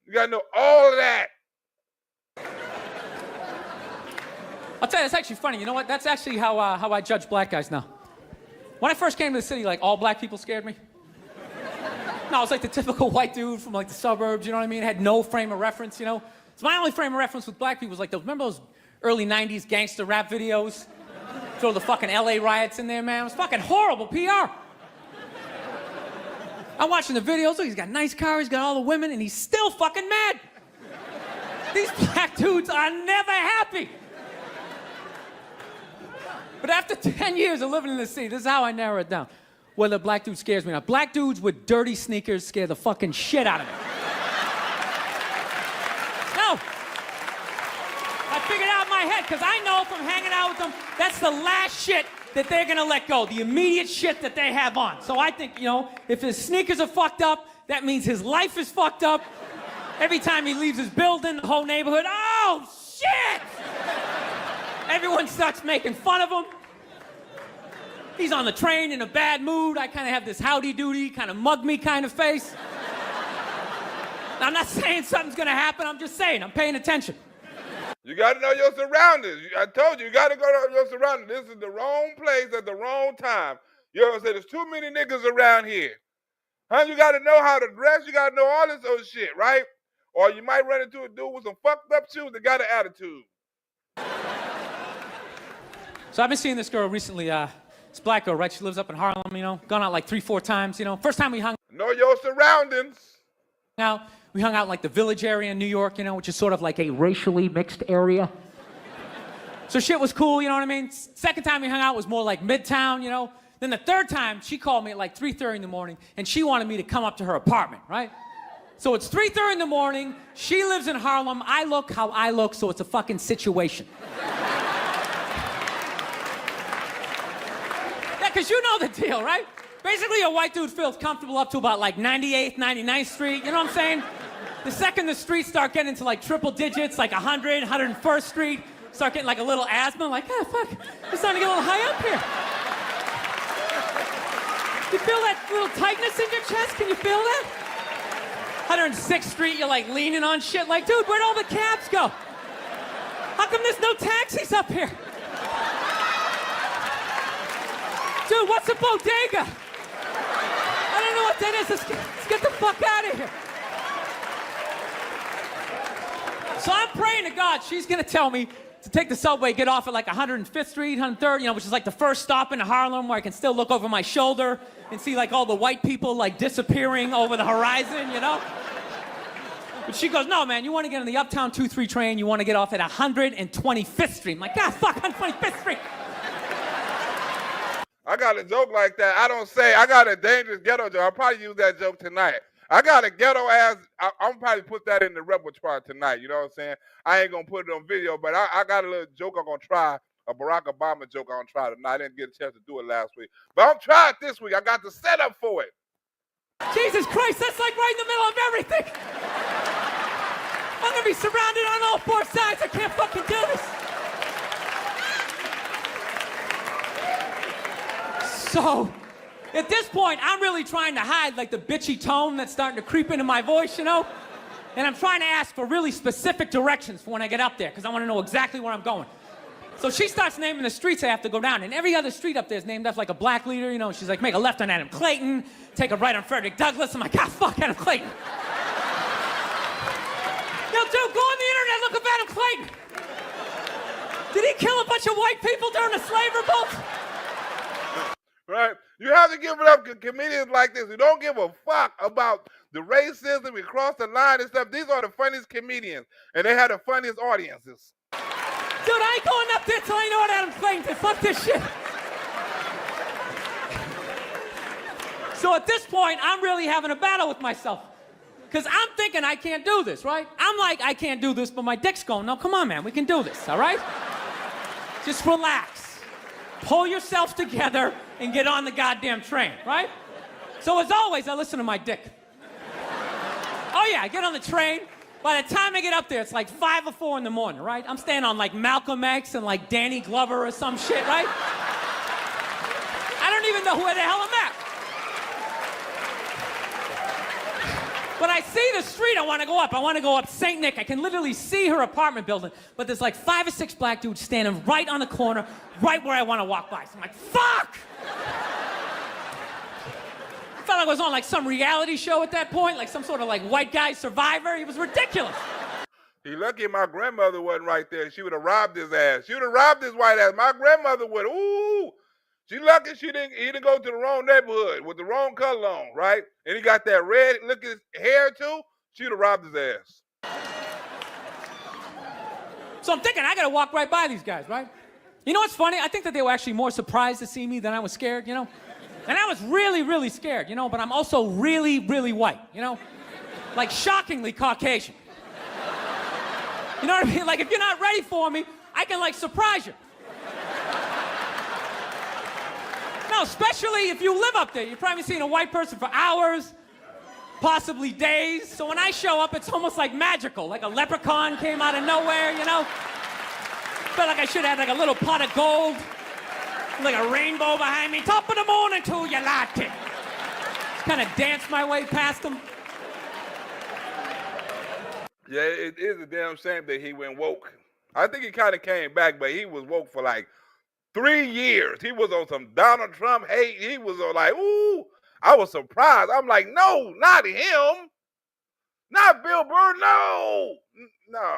You got to know all of that. I'll tell you, it's actually funny. You know what? That's actually how I judge black guys now. When I first came to the city, like, all black people scared me. No, I was like the typical white dude from like the suburbs, you know what I mean? Had no frame of reference, So my only frame of reference with black people was like remember those early 90s gangster rap videos? Throw the fucking LA riots in there, man. It was fucking horrible PR. I'm watching the videos. Look, he's got a nice car, he's got all the women, and he's still fucking mad. These black dudes are never happy. But after 10 years of living in the city, this is how I narrow it down. Whether a black dude scares me or not. Black dudes with dirty sneakers scare the fucking shit out of me. No. I figured out in my head, because I know from hanging out with them, that's the last shit that they're gonna let go, the immediate shit that they have on. So I think, if his sneakers are fucked up, that means his life is fucked up. Every time he leaves his building, the whole neighborhood, oh, shit! Everyone starts making fun of him. He's on the train in a bad mood. I kind of have this howdy-doody, kind of mug me kind of face. Now, I'm not saying something's gonna happen, I'm just saying, I'm paying attention. You got to know your surroundings. I told you got to go to your surroundings. This is the wrong place at the wrong time. You know what I'm saying? There's too many niggas around here. Huh? You got to know how to dress. You got to know all this other shit, right? Or you might run into a dude with some fucked up shoes that got an attitude. So I've been seeing this girl recently, this black girl, right? She lives up in Harlem, gone out like 3-4 times, First time we hung. Know your surroundings. Now, we hung out in like the Village area in New York, which is sort of like a racially mixed area. So shit was cool, you know what I mean? Second time we hung out was more like Midtown, Then the third time, she called me at like 3:30 in the morning, and she wanted me to come up to her apartment, right? So it's 3:30 in the morning, she lives in Harlem, I look how I look, so it's a fucking situation. Yeah, because you know the deal, right? Basically, a white dude feels comfortable up to about like 98th, 99th Street, you know what I'm saying? The second the streets start getting into like triple digits, like 100, 101st Street, start getting like a little asthma, like, oh, fuck, it's starting to get a little high up here. You feel that little tightness in your chest? Can you feel that? 106th Street, you're like leaning on shit, like, dude, where'd all the cabs go? How come there's no taxis up here? Dude, what's a bodega? I don't know what that is. Let's get the fuck out of here. So I'm praying to God she's gonna tell me to take the subway, get off at like 105th Street, 103rd, which is like the first stop in Harlem where I can still look over my shoulder and see like all the white people like disappearing over the horizon, But she goes, no, man, you want to get on the Uptown 2-3 train, you want to get off at 125th Street. I'm like, God, fuck, 125th Street. I got a joke like that. I don't say, I got a dangerous ghetto joke. I'll probably use that joke tonight. I got a ghetto ass, I'm probably put that in the repertoire tonight, you know what I'm saying? I ain't gonna put it on video, but I got a little joke I'm gonna try, a Barack Obama joke I'm gonna try tonight. I didn't get a chance to do it last week. But I'm trying it this week. I got the setup for it. Jesus Christ, that's like right in the middle of everything. I'm gonna be surrounded on all four sides. I can't fucking do this. So, at this point, I'm really trying to hide like the bitchy tone that's starting to creep into my voice, you know? And I'm trying to ask for really specific directions for when I get up there, because I want to know exactly where I'm going. So she starts naming the streets I have to go down, and every other street up there is named after like a black leader, you know? She's like, make a left on Adam Clayton, take a right on Frederick Douglass. I'm like, God, fuck Adam Clayton. Yo, dude, go on the internet, look up Adam Clayton. Did he kill a bunch of white people during the slave revolt? Right? You have to give it up to comedians like this who don't give a fuck about the racism, we cross the line and stuff. These are the funniest comedians, and they have the funniest audiences. Dude, I ain't going up there till I know what Adam Clayton did. Fuck this shit. So at this point, I'm really having a battle with myself. Because I'm thinking I can't do this, right? I'm like, I can't do this, but my dick's going, no, come on, man, we can do this, all right? Just relax. Pull yourself together and get on the goddamn train, right? So as always, I listen to my dick. Oh yeah, I get on the train. By the time I get up there, it's like 5 or 4 in the morning, right? I'm staying on like Malcolm X and like Danny Glover or some shit, right? I don't even know where the hell I'm at. But I see the street I want to go up. I want to go up St. Nick. I can literally see her apartment building, but there's like 5 or 6 black dudes standing right on the corner, right where I want to walk by. So I'm like, fuck! I felt like I was on like some reality show at that point, like some sort of like white guy survivor. It was ridiculous. He lucky my grandmother wasn't right there. She would have robbed his ass. She would have robbed his white ass. My grandmother would. Ooh. She lucky he didn't go to the wrong neighborhood with the wrong color on, right? And he got that red looking hair too. She would have robbed his ass. So I'm thinking I gotta walk right by these guys, right? You know what's funny? I think that they were actually more surprised to see me than I was scared, you know? And I was really, really scared, you know, but I'm also really, really white, you know? Like shockingly Caucasian. You know what I mean? Like if you're not ready for me, I can like surprise you. No, especially if you live up there. You've probably seen a white person for hours, possibly days. So when I show up, it's almost like magical, like a leprechaun came out of nowhere, you know? Felt like I should have like a little pot of gold, like a rainbow behind me. Top of the morning to you, latte. Just kind of dance my way past them. Yeah, it is a damn shame that he went woke. I think he kind of came back, but he was woke for like 3 years. He was on some Donald Trump hate. He was on like, ooh, I was surprised. I'm like, no, not him. Not Bill Burr, no. No.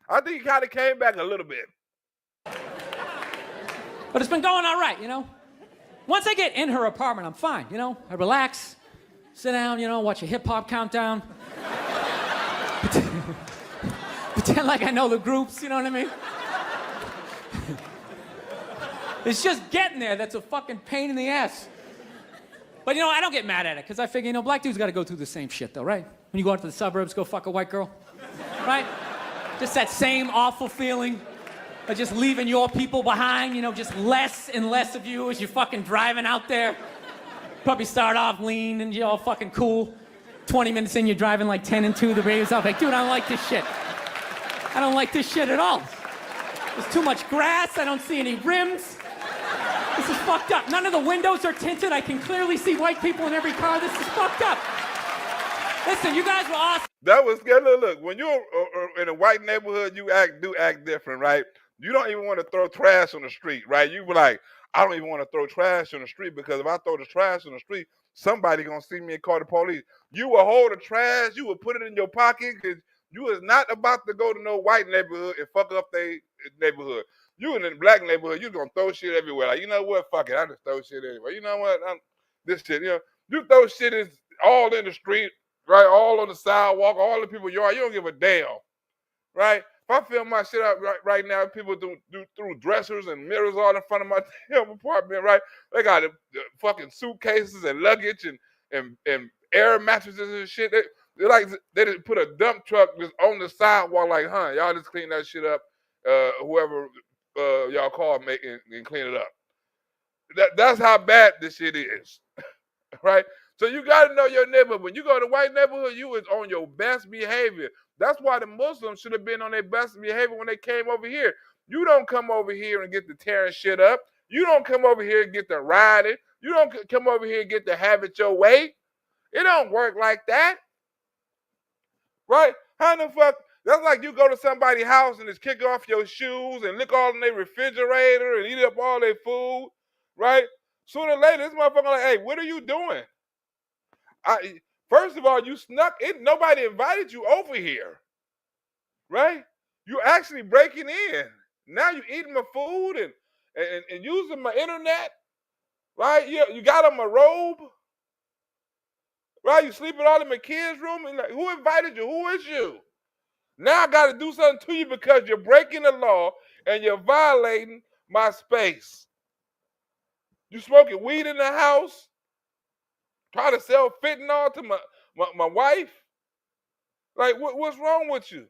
I think he kind of came back a little bit. But it's been going all right, you know? Once I get in her apartment, I'm fine, you know? I relax, sit down, you know, watch a hip-hop countdown. Pretend like I know the groups, you know what I mean? It's just getting there that's a fucking pain in the ass. But, you know, I don't get mad at it, because I figure, you know, black dudes got to go through the same shit, though, right? When you go out to the suburbs, go fuck a white girl, right? Just that same awful feeling of just leaving your people behind, you know, just less and less of you as you're fucking driving out there. Probably start off lean and you're all fucking cool. 20 minutes in, you're driving like 10 and 2, the radio's off. Like, dude, I don't like this shit. I don't like this shit at all. There's too much grass, I don't see any rims. This is fucked up. None of the windows are tinted. I can clearly see white people in every car. This is fucked up. Listen, you guys were awesome. That was good. Look, when you're in a white neighborhood, you do act different, right? You don't even want to throw trash on the street, right? You were like, I don't even want to throw trash on the street because if I throw the trash on the street, somebody gonna see me and call the police. You will hold the trash, you will put it in your pocket because you is not about to go to no white neighborhood and fuck up their neighborhood. You in the black neighborhood, you gonna throw shit everywhere. Like, you know what? Fuck it, I just throw shit everywhere. You know what? This shit, you know, you throw shit is all in the street, right? All on the sidewalk, all the people yard. You don't give a damn, right? If I film my shit out right now, people do through dressers and mirrors all in front of my damn apartment, right? They got fucking suitcases and luggage and air mattresses and shit. They just put a dump truck just on the sidewalk, like, y'all just clean that shit up. Whoever y'all call and clean it up. That's how bad this shit is, right? So you got to know your neighborhood. When you go to white neighborhood, you is on your best behavior. That's why the Muslims should have been on their best behavior when they came over here. You don't come over here and get to tearing shit up. You don't come over here and get to riding. You don't come over here and get to have it your way. It don't work like that, right? How the fuck? That's like you go to somebody's house and just kick off your shoes and lick all in their refrigerator and eat up all their food, right? Sooner or later, this motherfucker like, hey, what are you doing? First of all, you snuck in. Nobody invited you over here, right? You actually breaking in. Now you eating my food and using my internet, right? You got on my robe, right? You sleeping all in my kids' room. And like, who invited you? Who is you? Now I got to do something to you because you're breaking the law and you're violating my space. You smoking weed in the house? Try to sell fentanyl to my wife? Like, what's wrong with you?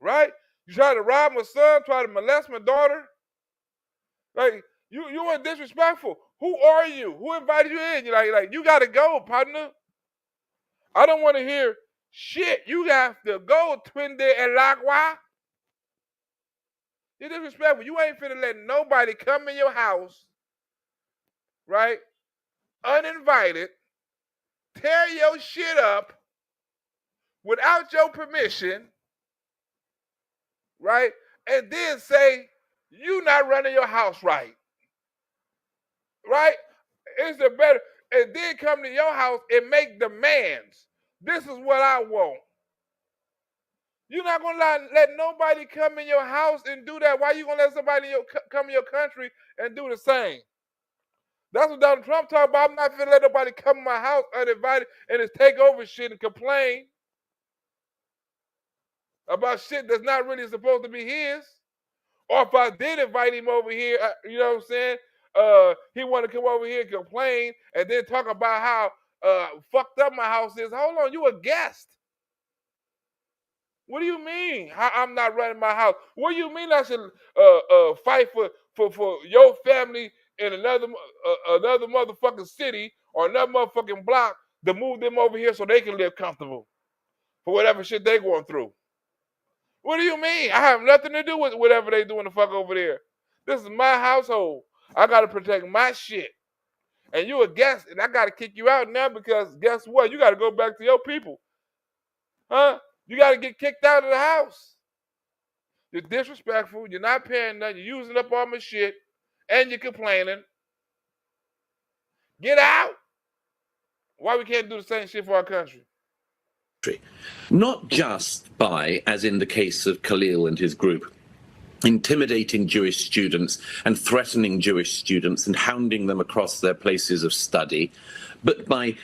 Right? You try to rob my son, try to molest my daughter? Like, you are disrespectful. Who are you? Who invited you in? You're like, you got to go, partner. I don't want to hear shit. You have to go, Twinde El Agua. You're disrespectful. You ain't finna let nobody come in your house, right? Uninvited, tear your shit up without your permission, right? And then say you not running your house right, right? It's the better. And then come to your house and make demands. This is what I want. You're not gonna let nobody come in your house and do that. Why you gonna let somebody come in your country and do the same? That's what Donald Trump talking about. I'm not gonna let nobody come in my house uninvited and just take over shit and complain about shit that's not really supposed to be his. Or if I did invite him over here, you know what I'm saying? He want to come over here and complain and then talk about how fucked up my house is. Hold on, you a guest. What do you mean? I'm not running my house? What do you mean I should fight for your family in another motherfucking city or another motherfucking block to move them over here so they can live comfortable for whatever shit they going through? What do you mean? I have nothing to do with whatever they doing the fuck over there. This is my household. I gotta protect my shit. And you a guest, and I gotta kick you out now because guess what? You gotta go back to your people. Huh? You gotta get kicked out of the house. You're disrespectful, you're not paying nothing, you're using up all my shit, and you're complaining. Get out. Why we can't do the same shit for our country? Not just by, as in the case of Khalil and his group, intimidating Jewish students and threatening Jewish students and hounding them across their places of study, but by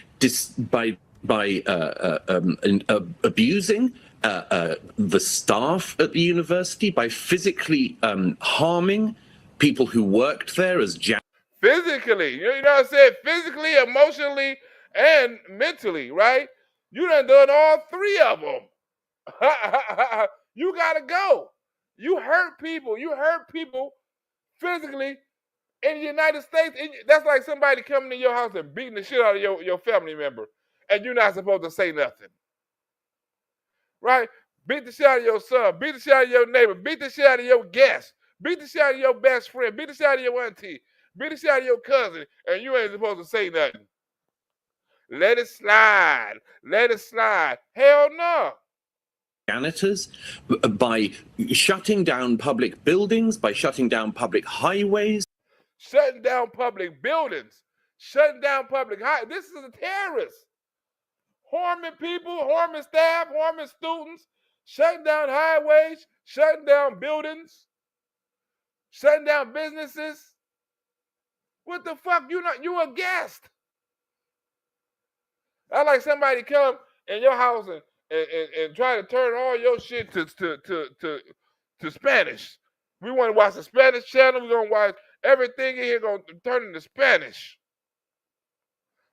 abusing the staff at the university, by physically harming people who worked there as physically, you know what I'm saying? Physically, emotionally, and mentally, right? You done all three of them. You gotta go. You hurt people. You hurt people physically in the United States. That's like somebody coming to your house and beating the shit out of your family member, and you're not supposed to say nothing. Right? Beat the shit out of your son. Beat the shit out of your neighbor. Beat the shit out of your guest. Beat the shit out of your best friend. Beat the shit out of your auntie. Beat the shit out of your cousin, and you ain't supposed to say nothing. Let it slide. Let it slide. Hell no. janitors, by shutting down public buildings, by shutting down public highways. Shutting down public buildings. Shutting down public highways. This is a terrorist. Harming people, harming staff, harming students. Shutting down highways. Shutting down buildings. Shutting down businesses. What the fuck? You a guest. That's like somebody come in your house and try to turn all your shit to Spanish. We want to watch the Spanish channel. We're gonna watch everything in here gonna turn into Spanish.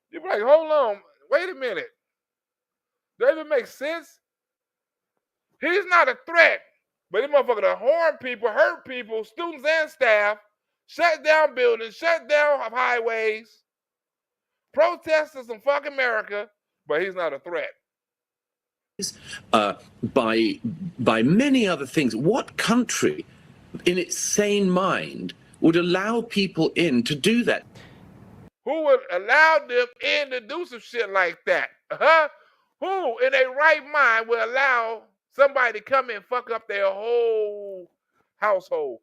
You're like, hold on, wait a minute. Does it even make sense? He's not a threat, but this motherfucker to harm people, hurt people, students and staff, shut down buildings, shut down highways, protesters in fuck America, but he's not a threat. By many other things. What country, in its sane mind, would allow people in to do that? Who would allow them in to do some shit like that? Huh? Who in their right mind would allow somebody to come in and fuck up their whole household?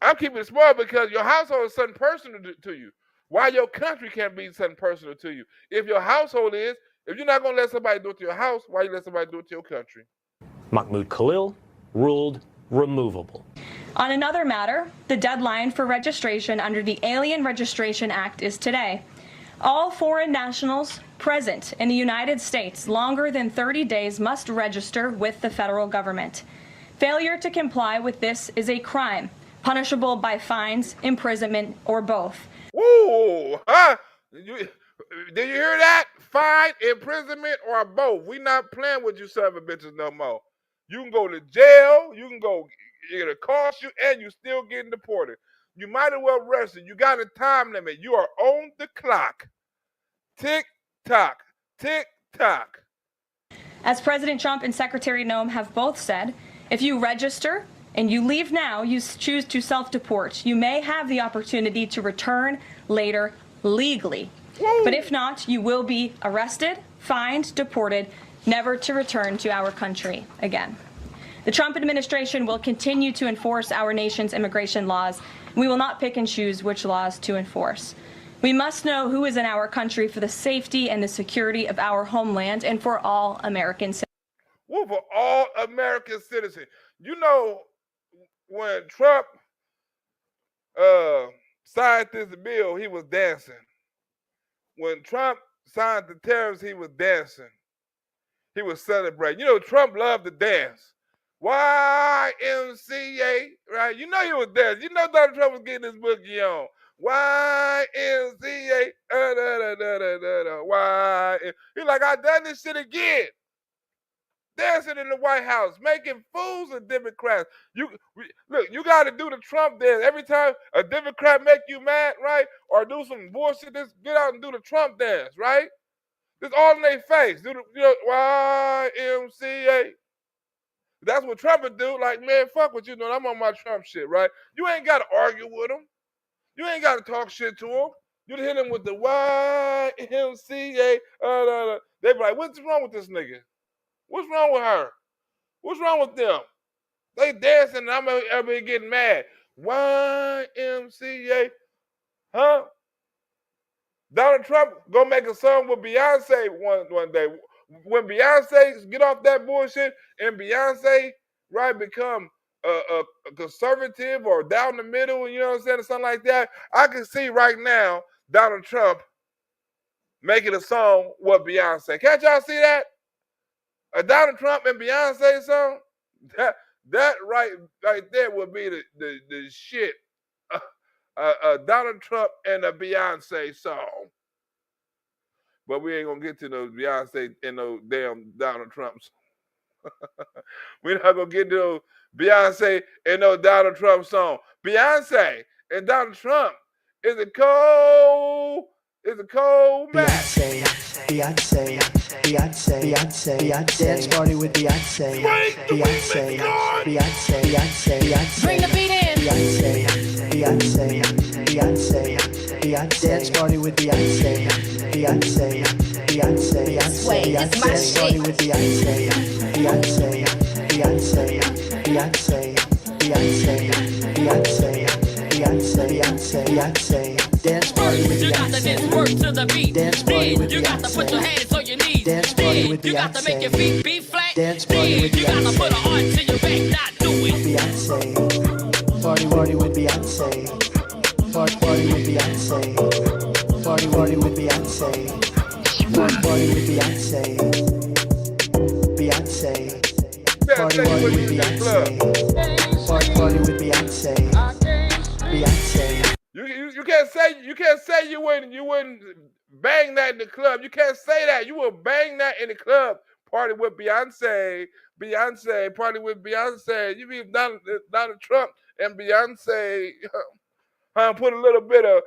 I'm keeping it small because your household is something personal to you. Why your country can't be something personal to you? If your household is, if you're not going to let somebody do it to your house, why you let somebody do it to your country? Mahmoud Khalil ruled removable. On another matter, the deadline for registration under the Alien Registration Act is today. All foreign nationals present in the United States longer than 30 days must register with the federal government. Failure to comply with this is a crime, punishable by fines, imprisonment, or both. Woo! Huh? Did you hear that? Fine, imprisonment, or both. We not playing with you son of a bitches no more. You can go to jail, you can go, it'll cost you, and you still getting deported. You might as well rest it. You got a time limit. You are on the clock. Tick tock, tick tock. As President Trump and Secretary Noem have both said, if you register and you leave now, you choose to self-deport. You may have the opportunity to return later legally. But if not, you will be arrested, fined, deported, never to return to our country again. The Trump administration will continue to enforce our nation's immigration laws. We will not pick and choose which laws to enforce. We must know who is in our country for the safety and the security of our homeland and for all American citizens. Well, for all American citizens. You know, when Trump signed this bill, he was dancing. When Trump signed the tariffs, he was dancing. He was celebrating. You know, Trump loved to dance. YMCA, right? You know he was dancing. You know Donald Trump was getting his boogie on. YMCA, He's like, I done this shit again. Dancing in the White House, making fools of Democrats. Look, you got to do the Trump dance. Every time a Democrat make you mad, right, or do some bullshit, just get out and do the Trump dance, right? Just all in their face. Do the YMCA. That's what Trump would do. Like, man, fuck what you doing. I'm on my Trump shit, right? You ain't got to argue with him. You ain't got to talk shit to him. You hit him with the YMCA. They be like, what's wrong with this nigga? What's wrong with her? What's wrong with them? They dancing and I'm everybody getting mad. YMCA. Huh? Donald Trump gonna make a song with Beyonce one day. When Beyonce get off that bullshit and Beyonce, right, become a conservative or down the middle, you know what I'm saying, or something like that, I can see right now Donald Trump making a song with Beyonce. Can't y'all see that? A Donald Trump and Beyonce song? That right there would be the shit. Donald Trump and a Beyonce song. But we ain't gonna get to no Beyonce and no damn Donald Trumps. We're not gonna get to no Beyonce and no Donald Trump song. Beyonce and Donald Trump is a cold match. Beyonce, dance party with Beyonce. Beyonce. Bring the beat in. Beyonce, dance party with Beyonce. Beyonce. Wait, it's my Dance party shit. with Beyonce. Beyonce. Dance party with You got to dance work to the beat. Dance party with You got to put your hands on your knees. Dance party with You got to make your Beyonce. feet be flat. Dance party with You got to Beyonce. put an arm to your back. Not do it. Beyonce. Party with Beyonce. Party with Beyonce. Party with Beyonce. Party with Beyonce. Beyonce. Party with Beyonce. Party with Beyonce. Beyonce. You can't say you wouldn't bang that in the club. You can't say that. You will bang that in the club. Party with Beyonce. Beyonce. Party with Beyonce. You be Donald Trump and Beyonce. Put a little bit of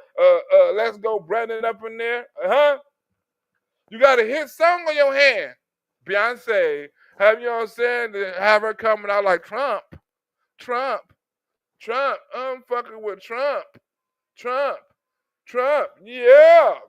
Let's Go Brandon up in there. You got a hit song on your hand. Beyonce. Have you know what I'm saying? To have her coming out like Trump. I'm fucking with Trump. Yeah.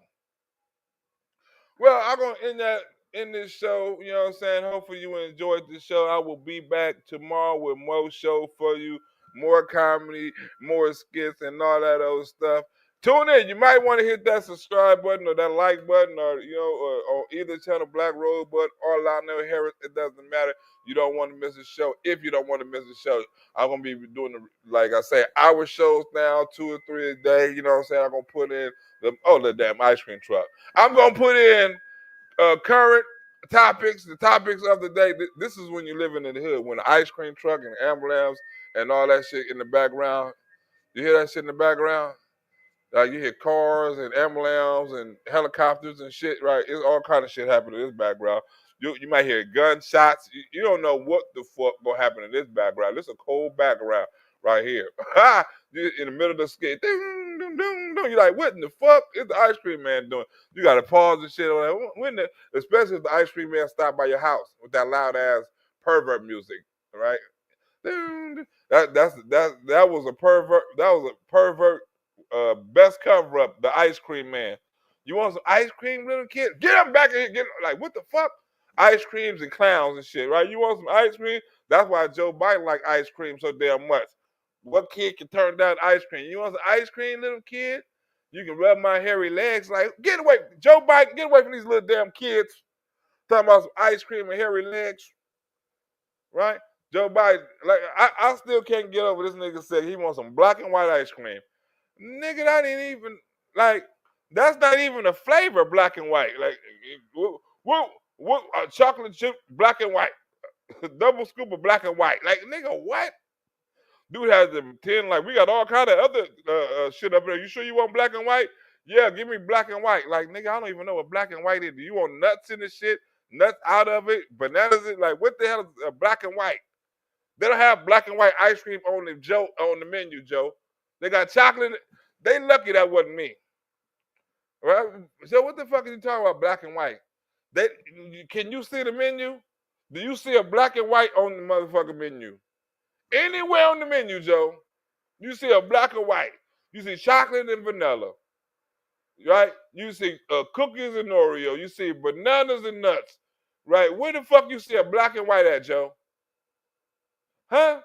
Well, I'm gonna end this show. You know what I'm saying? Hopefully you enjoyed the show. I will be back tomorrow with more show for you, more comedy, more skits, and all that old stuff. Tune in. You might want to hit that subscribe button or that like button, or or either channel Black Rose Button or Lionel Harris. It doesn't matter. You don't want to miss the show. If you don't want to miss the show, I'm gonna be doing like I say, hour shows now, 2 or 3 a day. You know what I'm saying? I'm gonna put in the damn ice cream truck. I'm gonna put in current topics, the topics of the day. This is when you're living in the hood, when the ice cream truck and the ambulance and all that shit in the background. You hear that shit in the background? You hear cars and ambulance and helicopters and shit, right? It's all kind of shit happening in this background. You might hear gunshots. You don't know what the fuck gonna happen in this background. This is a cold background right here. In the middle of the skit. You're like, what in the fuck is the ice cream man doing? You gotta pause and shit on that. Especially if the ice cream man stopped by your house with that loud ass pervert music, right? That was a pervert best cover up, the ice cream man. You want some ice cream, little kid? Get him back in here. Like, what the fuck? Ice creams and clowns and shit, right? You want some ice cream? That's why Joe Biden like ice cream so damn much. What kid can turn down ice cream? You want some ice cream, little kid? You can rub my hairy legs. Like, get away. Joe Biden, get away from these little damn kids. Talking about some ice cream and hairy legs. Right? Joe Biden, like, I still can't get over this nigga said he wants some black and white ice cream. Nigga, that ain't even, like, that's not even a flavor, black and white. Like, what chocolate chip, black and white. Double scoop of black and white. Like, nigga, what? Dude has to pretend like we got all kind of other shit up there. You sure you want black and white? Yeah, give me black and white. Like, nigga, I don't even know what black and white is. Do you want nuts in the shit? Nuts out of it? Bananas in? Like, what the hell is black and white? They don't have black and white ice cream on the menu, Joe. They got chocolate. They lucky that wasn't me. Right? So what the fuck are you talking about, black and white? Can you see the menu? Do you see a black and white on the motherfucking menu? Anywhere on the menu, Joe, you see a black and white. You see chocolate and vanilla. Right? You see cookies and Oreo. You see bananas and nuts. Right? Where the fuck you see a black and white at, Joe? Huh?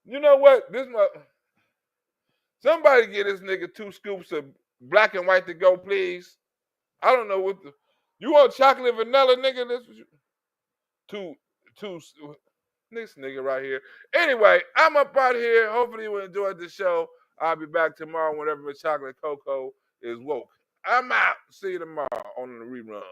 You know what? Somebody get this nigga 2 scoops of black and white to go, please. I don't know what you want chocolate and vanilla, nigga? This nigga right here. Anyway, I'm up out here. Hopefully you enjoyed the show. I'll be back tomorrow whenever the chocolate cocoa is woke. I'm out. See you tomorrow on the rerun.